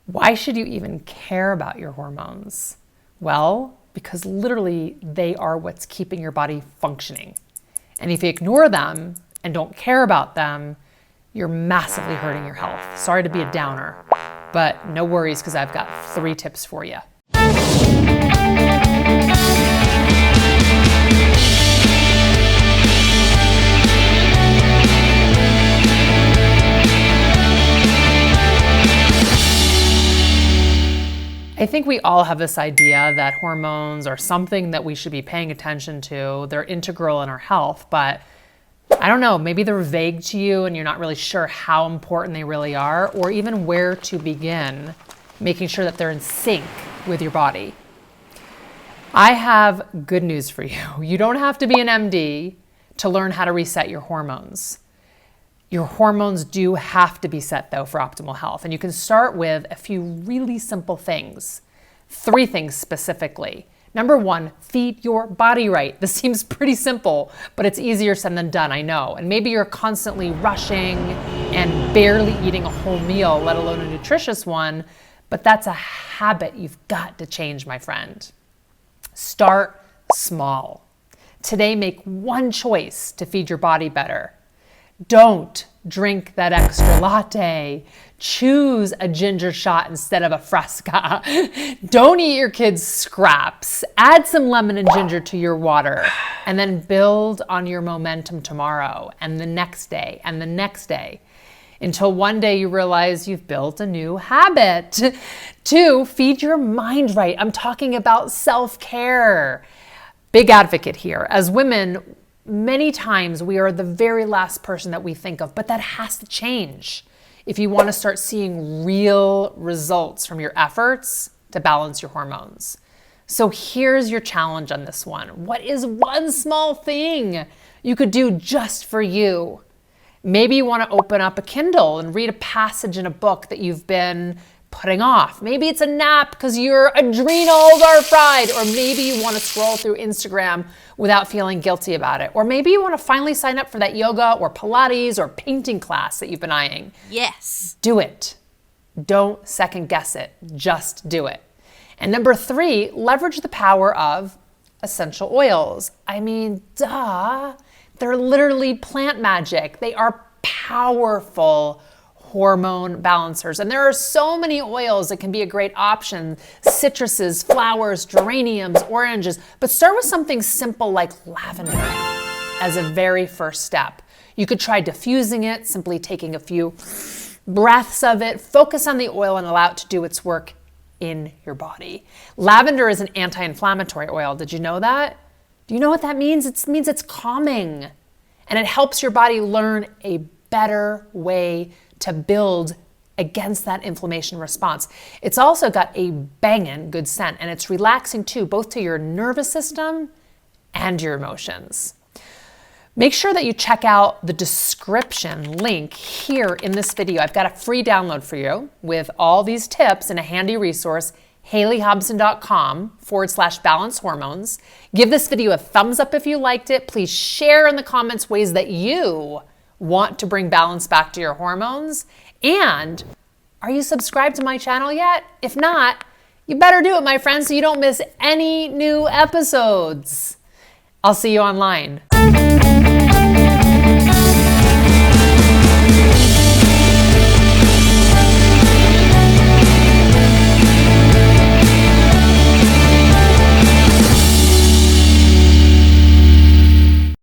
Why should you even care about your hormones? Well, because literally they are what's keeping your body functioning. And if you ignore them and don't care about them, you're massively hurting your health. Sorry to be a downer, but no worries because I've got 3 tips for you. I think we all have this idea that hormones are something that we should be paying attention to. They're integral in our health, but I don't know, maybe they're vague to you and you're not really sure how important they really are or even where to begin making sure that they're in sync with your body. I have good news for you. You don't have to be an MD to learn how to reset your hormones. Your hormones do have to be set though for optimal health. And you can start with a few really simple things. 3 things specifically. Number 1, feed your body right. This seems pretty simple, but it's easier said than done, I know. And maybe you're constantly rushing and barely eating a whole meal, let alone a nutritious one, but that's a habit you've got to change, my friend. Start small. Today, make one choice to feed your body better. Don't drink that extra latte. Choose a ginger shot instead of a Fresca. Don't eat your kids' scraps. Add some lemon and ginger to your water and then build on your momentum tomorrow and the next day and the next day until one day you realize you've built a new habit. 2, feed your mind right. I'm talking about self-care. Big advocate here. As women, many times we are the very last person that we think of, but that has to change if you want to start seeing real results from your efforts to balance your hormones. So here's your challenge on this one. What is one small thing you could do just for you? Maybe you want to open up a Kindle and read a passage in a book that you've been putting off. Maybe it's a nap because your adrenals are fried, or maybe you want to scroll through Instagram without feeling guilty about it. Or maybe you want to finally sign up for that yoga or Pilates or painting class that you've been eyeing. Yes. Do it. Don't second guess it. Just do it. And number 3, leverage the power of essential oils. I mean, duh. They're literally plant magic. They are powerful hormone balancers. And there are so many oils that can be a great option. Citruses, flowers, geraniums, oranges. But start with something simple like lavender as a very first step. You could try diffusing it, simply taking a few breaths of it, focus on the oil and allow it to do its work in your body. Lavender is an anti-inflammatory oil. Did you know that? Do you know what that means? It means it's calming and it helps your body learn a better way to build against that inflammation response. It's also got a bangin' good scent and it's relaxing too, both to your nervous system and your emotions. Make sure that you check out the description link here in this video. I've got a free download for you with all these tips and a handy resource, HaleyHobson.com/balance hormones. Give this video a thumbs up if you liked it. Please share in the comments ways that you want to bring balance back to your hormones. And are you subscribed to my channel yet? If not, you better do it, my friends, so you don't miss any new episodes. I'll see you online.